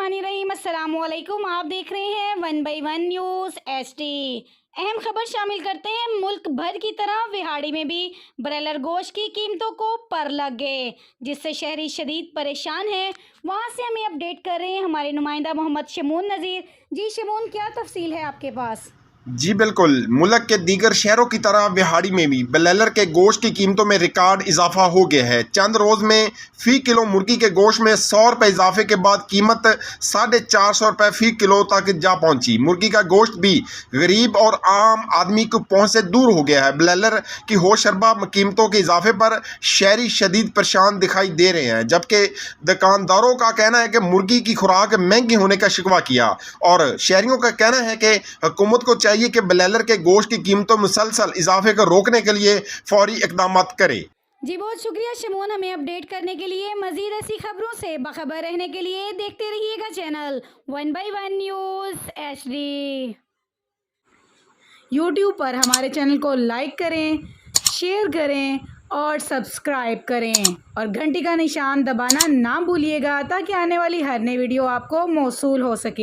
बिस्मिल्लाहिर्रहमानिर्रहीम। अस्सलामुअलैकुम। आप देख रहे हैं 1/1 न्यूज़ HD। अहम खबर शामिल करते हैं। मुल्क भर की तरह विहाड़ी में भी ब्रॉयलर गोश्त की कीमतों को पर लग गए, जिससे शहरी शदीद परेशान हैं। वहां से हमें अपडेट कर रहे हैं हमारे नुमाइंदा मोहम्मद शमून नज़ीर। जी शमून, क्या तफसील है आपके पास? जी बिल्कुल, मुल्क के दीगर शहरों की तरह बिहाड़ी में भी ब्रॉयलर के गोश्त की कीमतों में रिकॉर्ड इजाफा हो गया है। चंद रोज़ में फ़ी किलो मुर्गी के गोश्त में 100 रुपये इजाफे के बाद कीमत 450 रुपये फ़ी किलो तक जा पहुंची। मुर्गी का गोश्त भी गरीब और आम आदमी को पहुंच से दूर हो गया है। ब्रॉयलर की होशरबा कीमतों के इजाफे पर शहरी शदीद परेशान दिखाई दे रहे हैं, जबकि दुकानदारों का कहना है कि मुर्गी की खुराक महंगी होने का शिकवा किया और शहरियों का कहना है कि हुकूमत को चाहिए कि ब्रॉयलर के गोश्त की कीमतों में मुसलसल इजाफे को रोकने के लिए फौरी इकदाम करे। जी बहुत शुक्रिया शमून, हमें अपडेट करने के लिए। मज़ीद ऐसी खबरों से बाखबर रहने के लिए देखते रहिएगा चैनल 1/1 न्यूज़ HD। यूट्यूब पर हमारे चैनल को लाइक करें, शेयर करें और सब्सक्राइब करें और घंटी का निशान दबाना ना भूलिएगा, ताकि आने वाली हर नई वीडियो आपको मौसूल हो सके।